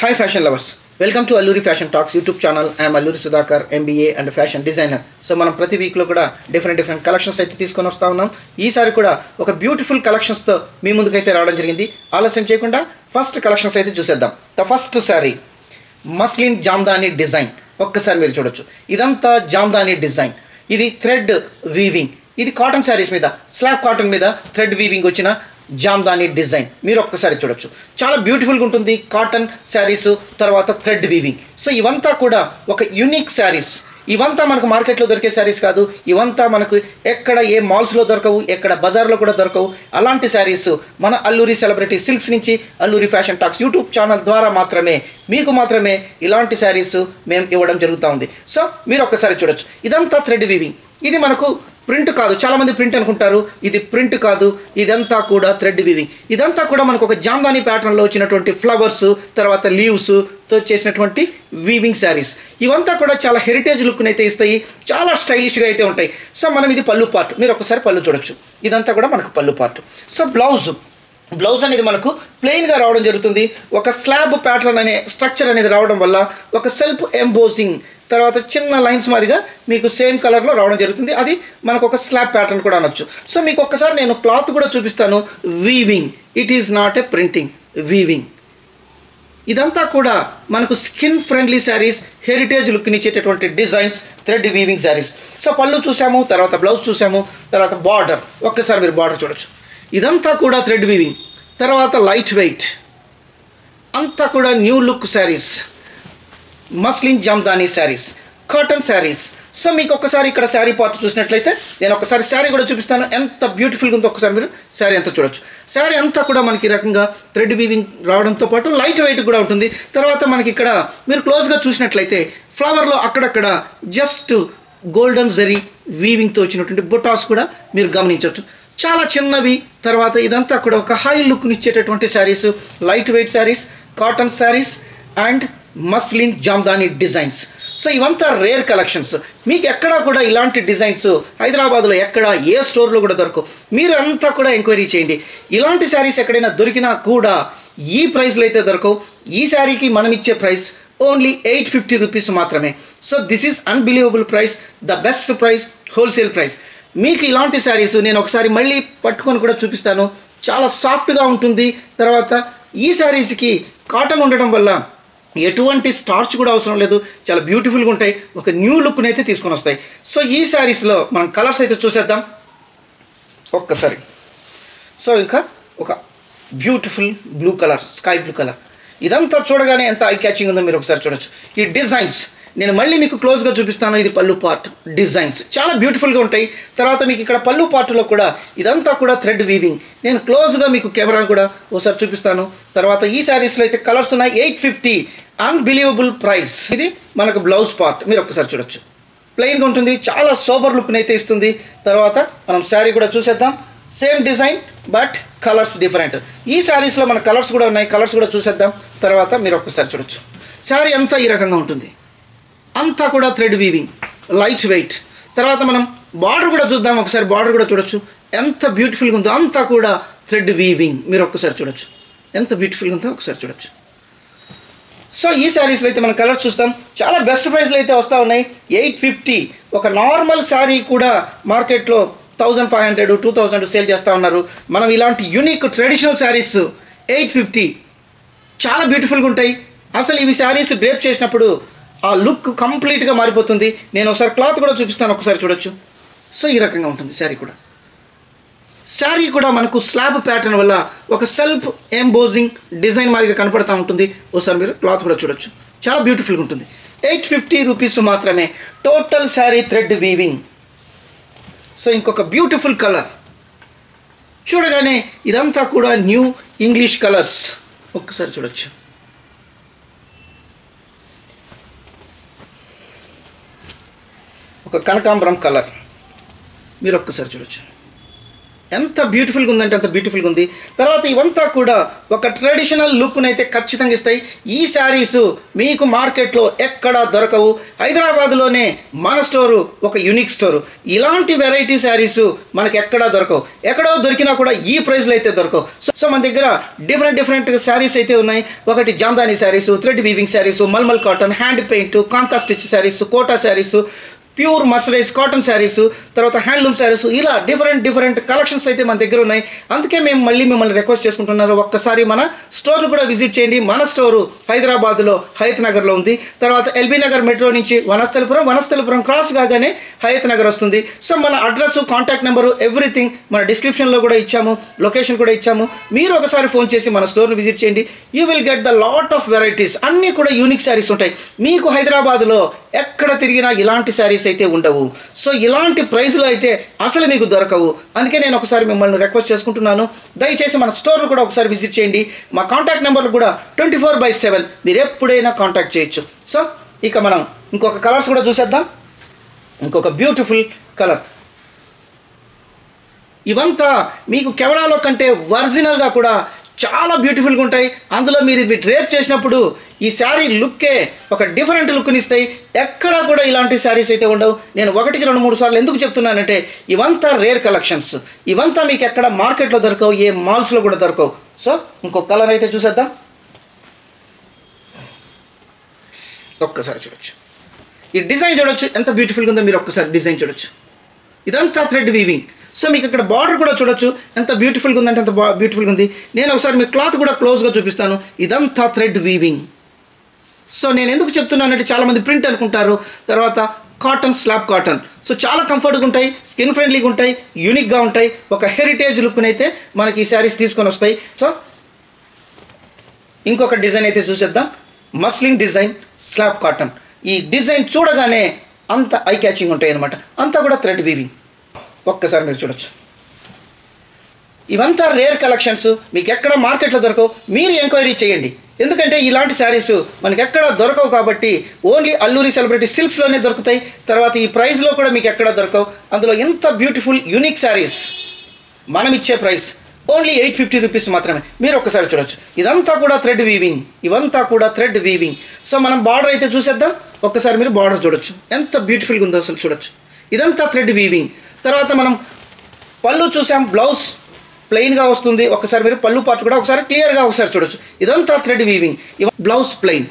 Hi fashion lovers, welcome to Alluri Fashion Talks YouTube channel. I am Alluri Sudhakar, MBA and fashion designer. So మనం ప్రతి week లో కూడా different collections అయితే తీసుకొని వస్తా ఉన్నాం. ఈసారి కూడా ఒక బ్యూటిఫుల్ కలెక్షన్స్ తో మీ ముందుకైతే రావడం జరిగింది. ఆలస్యం చేయకుండా ఫస్ట్ కలెక్షన్స్ అయితే చూసేద్దాం. The first sorry muslin Jamdani design. ఒక్కసారి మీరు చూడొచ్చు, ఇదంతా జామ్దాని డిజైన్. ఇది థ్రెడ్ వీవింగ్. ఇది కాటన్ శారీస్ మీద, స్లాబ్ కాటన్ మీద థ్రెడ్ వీవింగ్ వచ్చిన జామ్దాని డిజైన్. మీరు ఒక్కసారి చూడొచ్చు, చాలా బ్యూటిఫుల్గా ఉంటుంది. కాటన్ శారీస్, తర్వాత థ్రెడ్ వీవింగ్. సో ఇవంతా కూడా ఒక యూనిక్ శారీస్. ఇవంతా మనకు మార్కెట్లో దొరికే శారీస్ కాదు. ఇవంతా మనకు ఎక్కడ ఏ మాల్స్లో దొరకవు, ఎక్కడ బజార్లో కూడా దొరకవు. అలాంటి శారీస్ మన అల్లూరి సెలబ్రిటీ సిల్క్స్ నుంచి Alluri fashion talks YouTube channel ద్వారా మాత్రమే మీకు మాత్రమే ఇలాంటి శారీస్ మేము ఇవ్వడం జరుగుతూ ఉంది. సో మీరు ఒక్కసారి చూడొచ్చు, ఇదంతా థ్రెడ్ వీవింగ్. ఇది మనకు ప్రింట్ కాదు, చాలామంది ప్రింట్ అనుకుంటారు. ఇది ప్రింట్ కాదు, ఇదంతా కూడా థ్రెడ్ వీవింగ్. ఇదంతా కూడా మనకు ఒక జామ్దాని ప్యాటర్న్లో వచ్చినటువంటి ఫ్లవర్స్, తర్వాత లీవ్స్తో చేసినటువంటి వీవింగ్ శారీస్. ఇవంతా కూడా చాలా హెరిటేజ్ లుక్ని అయితే ఇస్తాయి, చాలా స్టైలిష్గా అయితే ఉంటాయి. సో మనం ఇది పళ్ళు పార్ట్, మీరు ఒకసారి పళ్ళు చూడొచ్చు. ఇదంతా కూడా మనకు పళ్ళు పార్ట్. సో బ్లౌజ్ అనేది మనకు ప్లెయిన్గా రావడం జరుగుతుంది. ఒక స్లాబ్ ప్యాటర్న్ అనే స్ట్రక్చర్ అనేది రావడం వల్ల ఒక సెల్ఫ్ ఎంబోజింగ్, తర్వాత చిన్న లైన్స్ మాదిరిగా మీకు సేమ్ కలర్లో రావడం జరుగుతుంది. అది మనకు ఒక స్లాబ్ ప్యాటర్న్ కూడా అనొచ్చు. సో మీకు ఒక్కసారి నేను క్లాత్ కూడా చూపిస్తాను. Weaving, it is not a printing, weaving. ఇదంతా కూడా మనకు స్కిన్ ఫ్రెండ్లీ శారీస్, హెరిటేజ్ లుక్ని ఇచ్చేటటువంటి designs, thread weaving saris. So పళ్ళు చూసాము, తర్వాత బ్లౌజ్ చూసాము, తర్వాత బార్డర్. ఒక్కసారి మీరు బార్డర్ చూడొచ్చు. ఇదంతా కూడా థ్రెడ్ వీవింగ్, తర్వాత లైట్ వెయిట్, అంతా కూడా new look saris, muslin Jamdani saris, cotton saris. So మీకు ఒక్కసారి ఇక్కడ శారీ పార్ట్ చూసినట్లయితే నేను ఒకసారి శారీ కూడా చూపిస్తాను. ఎంత బ్యూటిఫుల్గా ఉందో ఒకసారి మీరు శారీ అంతా చూడొచ్చు. శారీ అంతా కూడా మనకి ఈ రకంగా థ్రెడ్ వీవింగ్ రావడంతో పాటు లైట్ వెయిట్ కూడా ఉంటుంది. తర్వాత మనకి ఇక్కడ మీరు క్లోజ్గా చూసినట్లయితే ఫ్లవర్లో అక్కడక్కడ జస్ట్ గోల్డెన్ జరీ వీవింగ్తో వచ్చినటువంటి బొటాస్ కూడా మీరు గమనించవచ్చు. చాలా చిన్నవి. తర్వాత ఇదంతా కూడా ఒక హై లుక్ని ఇచ్చేటటువంటి saris, light weight saris, cotton saris and muslin Jamdani designs. So ఇవంతా రేర్ కలెక్షన్స్. మీకు ఎక్కడా కూడా ఇలాంటి డిజైన్స్ హైదరాబాద్లో ఎక్కడ ఏ స్టోర్లో కూడా దొరకవు. మీరు అంతా కూడా ఎంక్వైరీ చేయండి. ఇలాంటి శారీస్ ఎక్కడైనా దొరికినా కూడా ఈ ప్రైస్లో అయితే దొరకవు. ఈ శారీకి మనం ఇచ్చే ప్రైస్ ఓన్లీ 850 రూపీస్ మాత్రమే. So this is unbelievable price, the best price, wholesale price. మీకు ఇలాంటి శారీస్ నేను ఒకసారి మళ్ళీ పట్టుకొని కూడా చూపిస్తాను. చాలా సాఫ్ట్గా ఉంటుంది. తర్వాత ఈ శారీస్కి కాటన్ ఉండడం వల్ల ఎటువంటి స్టార్చ్ కూడా అవసరం లేదు. చాలా బ్యూటిఫుల్గా ఉంటాయి. ఒక న్యూ లుక్ని అయితే తీసుకొని వస్తాయి. సో ఈ శారీస్లో మనం కలర్స్ అయితే చూసేద్దాం ఒక్కసారి. సో ఇంకా ఒక beautiful blue colour, sky blue colour. ఇదంతా చూడగానే ఎంత ఐ క్యాచింగ్ ఉందో మీరు ఒకసారి చూడొచ్చు. ఈ డిజైన్స్ నేను మళ్ళీ మీకు క్లోజ్గా చూపిస్తాను. ఇది పళ్ళు పార్ట్ డిజైన్స్ చాలా బ్యూటిఫుల్గా ఉంటాయి. తర్వాత మీకు ఇక్కడ పళ్ళు పార్ట్లో కూడా ఇదంతా కూడా థ్రెడ్ వీవింగ్. నేను క్లోజ్గా మీకు కెమెరా కూడా ఒకసారి చూపిస్తాను. తర్వాత ఈ శారీస్లో అయితే కలర్స్ ఉన్నాయి. 850 అన్బిలీవబుల్ ప్రైస్. ఇది మనకు బ్లౌజ్ పార్ట్, మీరు ఒక్కసారి చూడొచ్చు. ప్లెయిన్గా ఉంటుంది, చాలా సోబర్ లుక్ని అయితే ఇస్తుంది. తర్వాత మనం శారీ కూడా చూసేద్దాం. Same design but colours different. ఈ శారీస్లో మన కలర్స్ కూడా ఉన్నాయి, కలర్స్ కూడా చూసేద్దాం. తర్వాత మీరు ఒక్కసారి చూడొచ్చు. శారీ అంతా ఈ రకంగా ఉంటుంది, అంతా కూడా థ్రెడ్ వీవింగ్, లైట్ వెయిట్. తర్వాత మనం బార్డర్ కూడా చూద్దాం. ఒకసారి బార్డర్ కూడా చూడొచ్చు, ఎంత బ్యూటిఫుల్గా ఉందో. అంతా కూడా థ్రెడ్ వీవింగ్, మీరు ఒక్కసారి చూడొచ్చు ఎంత బ్యూటిఫుల్గా ఉందో ఒకసారి చూడొచ్చు. సో ఈ శారీస్లో అయితే మనం కలర్స్ చూస్తాం. చాలా బెస్ట్ ప్రైస్లో అయితే వస్తూ ఉన్నాయి. 850. ఒక నార్మల్ శారీ కూడా మార్కెట్లో 1500, 2000 సేల్ చేస్తూ ఉన్నారు. మనం ఇలాంటి యూనిక్ ట్రెడిషనల్ శారీస్ 850 చాలా బ్యూటిఫుల్గా ఉంటాయి. అసలు ఇవి శారీస్ డ్రేప్ చేసినప్పుడు ఆ లుక్ కంప్లీట్గా మారిపోతుంది. నేను ఒకసారి క్లాత్ కూడా చూపిస్తాను, ఒకసారి చూడొచ్చు. సో ఈ రకంగా ఉంటుంది శారీ కూడా. శారీ కూడా మనకు స్లాబ్ ప్యాటర్న్ వల్ల ఒక సెల్ఫ్ ఎంబోజింగ్ డిజైన్ మాదిరిగా కనపడుతూ ఉంటుంది. ఒకసారి మీరు క్లాత్ కూడా చూడొచ్చు, చాలా బ్యూటిఫుల్గా ఉంటుంది. 850 రూపీస్ మాత్రమే. Total sari thread weaving. So ఇంకొక బ్యూటిఫుల్ కలర్ చూడగానే ఇదంతా కూడా న్యూ ఇంగ్లీష్ కలర్స్. ఒక్కసారి చూడొచ్చు. ఒక కనకాంబరం కలర్, మీరు ఒక్కసారి చూడొచ్చు. ఎంత బ్యూటిఫుల్గా ఉందంటే అంత బ్యూటిఫుల్గా ఉంది. తర్వాత ఇవంతా కూడా ఒక ట్రెడిషనల్ లుక్ను అయితే ఖచ్చితంగా ఇస్తాయి. ఈ శారీస్ మీకు మార్కెట్లో ఎక్కడా దొరకవు. హైదరాబాద్లోనే మన స్టోరు ఒక యూనిక్ స్టోరు. ఇలాంటి వెరైటీ శారీస్ మనకి ఎక్కడా దొరకవు. ఎక్కడో దొరికినా కూడా ఈ ప్రైస్లో అయితే దొరకవు. సో మన దగ్గర డిఫరెంట్ శారీస్ అయితే ఉన్నాయి. ఒకటి Jamdani saris, thread weaving saris, malmal cotton, hand paint, kantha stitch saris, Kota saris, pure mercerise cotton saris, తర్వాత హ్యాండ్లూమ్ శారీస్, ఇలా డిఫరెంట్ కలెక్షన్స్ అయితే మన దగ్గర ఉన్నాయి. అందుకే మేము మళ్ళీ మిమ్మల్ని రిక్వెస్ట్ చేసుకుంటున్నారు, ఒక్కసారి మన స్టోర్ను కూడా విజిట్ చేయండి. మన స్టోరు హైదరాబాద్లో హయత్ నగర్లో ఉంది. తర్వాత ఎల్బీ నగర్ మెట్రో నుంచి వనస్థలిపురం క్రాస్ కాగానే హయత్ నగర్ వస్తుంది. సో మన అడ్రస్, కాంటాక్ట్ నెంబరు, ఎవ్రీథింగ్ మన డిస్క్రిప్షన్లో కూడా ఇచ్చాము, లొకేషన్ కూడా ఇచ్చాము. మీరు ఒకసారి ఫోన్ చేసి మన స్టోర్ను విజిట్ చేయండి. You will get the lot of varieties. అన్నీ కూడా యూనిక్ శారీస్ ఉంటాయి. మీకు హైదరాబాద్లో ఎక్కడ తిరిగినా ఇలాంటి శారీస్ అయితే ఉండవు. సో ఇలాంటి ప్రైస్లో అయితే అసలు మీకు దొరకవు. అందుకే నేను ఒకసారి మిమ్మల్ని రిక్వెస్ట్ చేసుకుంటున్నాను, దయచేసి మన స్టోర్ను కూడా ఒకసారి విజిట్ చేయండి. మా కాంటాక్ట్ నెంబర్లు కూడా 24/7 మీరు ఎప్పుడైనా కాంటాక్ట్ చేయొచ్చు. సో ఇక మనం ఇంకొక కలర్స్ కూడా చూసేద్దాం. ఇంకొక బ్యూటిఫుల్ కలర్. ఇవంతా మీకు కెమెరాలో కంటే ఒరిజినల్గా కూడా చాలా బ్యూటిఫుల్గా ఉంటాయి. అందులో మీరు ఇవి డ్రేప్ చేసినప్పుడు ఈ శారీ లుక్కే ఒక డిఫరెంట్ లుక్ని ఇస్తాయి. ఎక్కడా కూడా ఇలాంటి శారీస్ అయితే ఉండవు. నేను 1-2-3 సార్లు ఎందుకు చెప్తున్నానంటే ఇవంతా రేర్ కలెక్షన్స్. ఇవంతా మీకు ఎక్కడ మార్కెట్లో దొరకవు, ఏ మాల్స్లో కూడా దొరకవు. సో ఇంకొక కలర్ అయితే చూసేద్దాం. ఒక్కసారి చూడొచ్చు, ఈ డిజైన్ చూడొచ్చు ఎంత బ్యూటిఫుల్గా ఉందో. మీరు ఒక్కసారి డిజైన్ చూడొచ్చు. ఇదంతా థ్రెడ్ వీవింగ్. సో మీకు ఇక్కడ బార్డర్ కూడా చూడొచ్చు ఎంత బ్యూటిఫుల్గా ఉందంటే అంత బ్యూటిఫుల్గా ఉంది. నేను ఒకసారి మీ క్లాత్ కూడా క్లోజ్గా చూపిస్తాను. ఇదంతా థ్రెడ్ వీవింగ్. సో నేను ఎందుకు చెప్తున్నానంటే చాలామంది ప్రింట్ అనుకుంటారు, తర్వాత కాటన్, స్లాబ్ కాటన్. సో చాలా కంఫర్ట్గా ఉంటాయి, స్కిన్ ఫ్రెండ్లీగా ఉంటాయి, యూనిక్గా ఉంటాయి. ఒక హెరిటేజ్ లుక్ని అయితే మనకి ఈ శారీస్ తీసుకొని వస్తాయి. సో ఇంకొక డిజైన్ అయితే చూసేద్దాం. Muslin design, slab cotton. ఈ డిజైన్ చూడగానే అంత ఐ క్యాచింగ్ ఉంటాయి అనమాట. అంతా కూడా థ్రెడ్ వీవింగ్. ఒక్కసారి మీరు చూడొచ్చు. ఇవంతా రేర్ కలెక్షన్స్, మీకు ఎక్కడ మార్కెట్లో దొరకవు. మీరు ఎంక్వైరీ చేయండి, ఎందుకంటే ఇలాంటి శారీస్ మనకి ఎక్కడ దొరకవు. కాబట్టి ఓన్లీ అల్లూరి సెలబ్రిటీ సిల్క్స్లోనే దొరుకుతాయి. తర్వాత ఈ ప్రైస్లో కూడా మీకు ఎక్కడ దొరకవు. అందులో ఎంత బ్యూటిఫుల్ యూనిక్ శారీస్. మనం ఇచ్చే ప్రైస్ ఓన్లీ 850 రూపీస్ మాత్రమే. మీరు ఒక్కసారి చూడొచ్చు. ఇదంతా కూడా థ్రెడ్ వీవింగ్. ఇవంతా కూడా థ్రెడ్ వీవింగ్. సో మనం బార్డర్ అయితే చూసేద్దాం. ఒక్కసారి మీరు బార్డర్ చూడొచ్చు ఎంత బ్యూటిఫుల్గా ఉందో అసలు చూడొచ్చు. ఇదంతా థ్రెడ్ వీవింగ్. తర్వాత మనం పళ్ళు చూసాం, బ్లౌజ్ ప్లెయిన్గా వస్తుంది. ఒకసారి మీరు పళ్ళు పార్ట్ కూడా ఒకసారి క్లియర్గా ఒకసారి చూడొచ్చు. ఇదంతా థ్రెడ్ వీవింగ్. బ్లౌజ్ ప్లెయిన్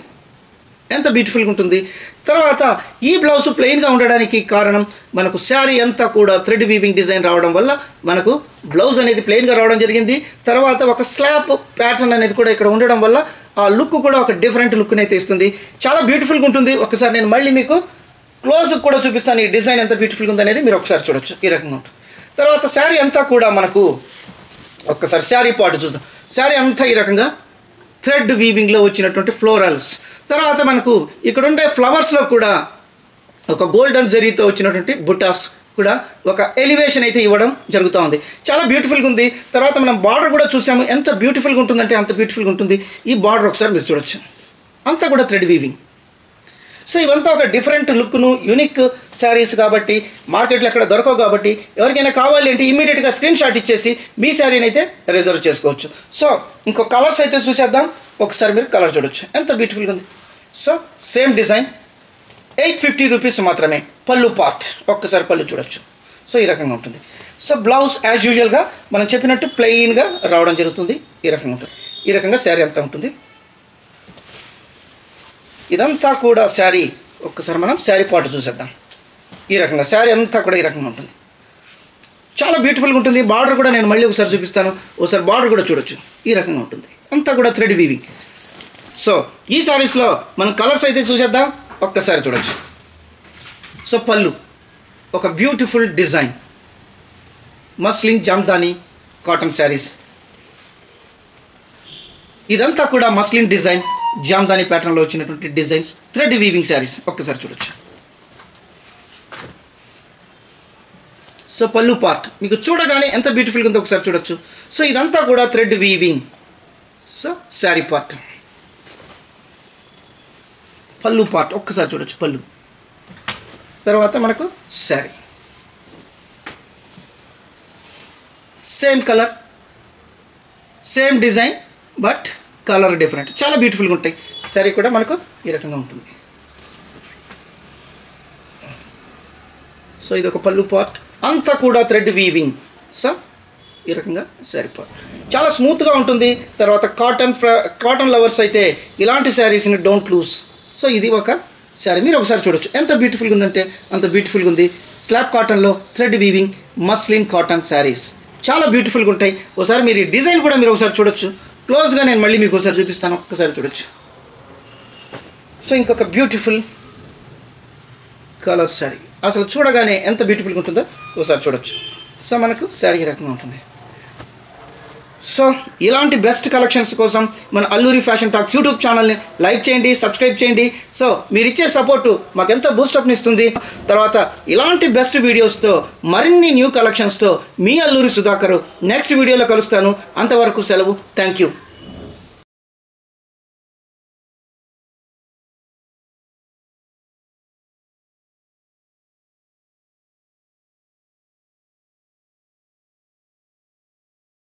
ఎంత బ్యూటిఫుల్గా ఉంటుంది. తర్వాత ఈ బ్లౌజ్ ప్లెయిన్గా ఉండడానికి కారణం మనకు శారీ అంతా కూడా థ్రెడ్ వీవింగ్ డిజైన్ రావడం వల్ల మనకు బ్లౌజ్ అనేది ప్లెయిన్గా రావడం జరిగింది. తర్వాత ఒక స్లాబ్ ప్యాటర్న్ అనేది కూడా ఇక్కడ ఉండడం వల్ల ఆ లుక్ కూడా ఒక డిఫరెంట్ లుక్ని అయితే ఇస్తుంది. చాలా బ్యూటిఫుల్గా ఉంటుంది. ఒకసారి నేను మళ్ళీ మీకు క్లోజ్ కూడా చూపిస్తాను. ఈ డిజైన్ ఎంత బ్యూటిఫుల్గా ఉంది అనేది మీరు ఒకసారి చూడొచ్చు. ఈ రకంగా ఉంటుంది. తర్వాత శారీ అంతా కూడా మనకు ఒక్కసారి శారీ పార్ట్ చూద్దాం. శారీ అంతా ఈ రకంగా థ్రెడ్ వీవింగ్లో వచ్చినటువంటి ఫ్లోరల్స్. తర్వాత మనకు ఇక్కడ ఉండే ఫ్లవర్స్లో కూడా ఒక గోల్డెన్ జరీతో వచ్చినటువంటి బుటాస్ కూడా ఒక ఎలివేషన్ అయితే ఇవ్వడం జరుగుతూ ఉంది. చాలా బ్యూటిఫుల్గా ఉంది. తర్వాత మనం బార్డర్ కూడా చూసాము. ఎంత బ్యూటిఫుల్గా ఉంటుందంటే అంత బ్యూటిఫుల్గా ఉంటుంది. ఈ బార్డర్ ఒకసారి మీరు చూడొచ్చు. అంతా కూడా థ్రెడ్ వీవింగ్. సో ఇవంతా ఒక డిఫరెంట్ లుక్ను, యూనిక్ శారీస్ కాబట్టి మార్కెట్లో ఎక్కడ దొరకవు. కాబట్టి ఎవరికైనా కావాలి అంటే ఇమీడియట్గా స్క్రీన్ షాట్ ఇచ్చేసి మీ శారీని అయితే రిజర్వ్ చేసుకోవచ్చు. సో ఇంకో కలర్స్ అయితే చూసేద్దాం. ఒకసారి మీరు కలర్ చూడొచ్చు ఎంత బ్యూటిఫుల్గా ఉంది. సో సేమ్ డిజైన్ 850 రూపీస్ మాత్రమే. పళ్ళు పార్ట్ ఒక్కసారి పళ్ళు చూడొచ్చు. సో ఈ రకంగా ఉంటుంది. సో బ్లౌజ్ యాజ్ యూజువల్గా మనం చెప్పినట్టు ప్లెయిన్గా రావడం జరుగుతుంది. ఈ రకంగా ఉంటుంది. ఈ రకంగా శారీ అంతా ఉంటుంది. ఇదంతా కూడా శారీ. ఒక్కసారి మనం శారీ పార్ట్ చూసేద్దాం. ఈ రకంగా శారీ అంతా కూడా ఈ రకంగా ఉంటుంది. చాలా బ్యూటిఫుల్గా ఉంటుంది. బార్డర్ కూడా నేను మళ్ళీ ఒకసారి చూపిస్తాను. ఒకసారి బార్డర్ కూడా చూడొచ్చు. ఈ రకంగా ఉంటుంది. అంతా కూడా థ్రెడ్ వీవింగ్. సో ఈ శారీస్లో మనం కలర్స్ అయితే చూసేద్దాం. ఒక్కసారి చూడొచ్చు. సో పళ్ళు ఒక beautiful design, muslin Jamdani cotton saris. ఇదంతా కూడా మస్లిన్ డిజైన్, జామ్దాని ప్యాటర్న్లో వచ్చినటువంటి డిజైన్స్, థ్రెడ్ వీవింగ్ శారీస్. ఒక్కసారి చూడొచ్చు. సో పళ్ళు పార్ట్ మీకు చూడగానే ఎంత బ్యూటిఫుల్గా ఉందో ఒకసారి చూడొచ్చు. సో ఇదంతా కూడా thread weaving. So sari part, పళ్ళు పార్ట్ ఒక్కసారి చూడొచ్చు. పళ్ళు తర్వాత మనకు sari. Same colour, same design, but colour different. చాలా బ్యూటిఫుల్గా ఉంటాయి. శారీ కూడా మనకు ఈ రకంగా ఉంటుంది. సో ఇది ఒక పళ్ళు పార్ట్, అంతా కూడా థ్రెడ్ వీవింగ్. సో ఈ రకంగా శారీ పార్ట్ చాలా స్మూత్గా ఉంటుంది. తర్వాత కాటన్ లవర్స్ అయితే ఇలాంటి శారీస్ని డోంట్ లూజ్. సో ఇది ఒక శారీ, మీరు ఒకసారి చూడొచ్చు ఎంత బ్యూటిఫుల్గా ఉందంటే అంత బ్యూటిఫుల్గా ఉంది. స్లాబ్ కాటన్లో thread weaving muslin cotton saris చాలా బ్యూటిఫుల్గా ఉంటాయి. ఒకసారి మీరు ఈ డిజైన్ కూడా మీరు ఒకసారి చూడొచ్చు. క్లోజ్గా నేను మళ్ళీ మీకు ఒకసారి చూపిస్తాను, ఒక్కసారి చూడొచ్చు. సో ఇంకొక బ్యూటిఫుల్ కలర్ శారీ, అసలు చూడగానే ఎంత బ్యూటిఫుల్గా ఉంటుందో ఒకసారి చూడొచ్చు. సో మనకు శారీ ఈ రకంగా ఉంటుంది. సో ఇలాంటి బెస్ట్ కలెక్షన్స్ కోసం మన అల్లూరి ఫ్యాషన్ టాక్స్ యూట్యూబ్ ఛానల్ని లైక్ చేయండి, సబ్స్క్రైబ్ చేయండి. సో మీరు ఇచ్చే సపోర్టు మాకు ఎంతో బూస్టప్ని ఇస్తుంది. తర్వాత ఇలాంటి బెస్ట్ వీడియోస్తో మరిన్ని న్యూ కలెక్షన్స్తో మీ అల్లూరి సుధాకర్ నెక్స్ట్ వీడియోలో కలుస్తాను. అంతవరకు సెలవు. Thank you.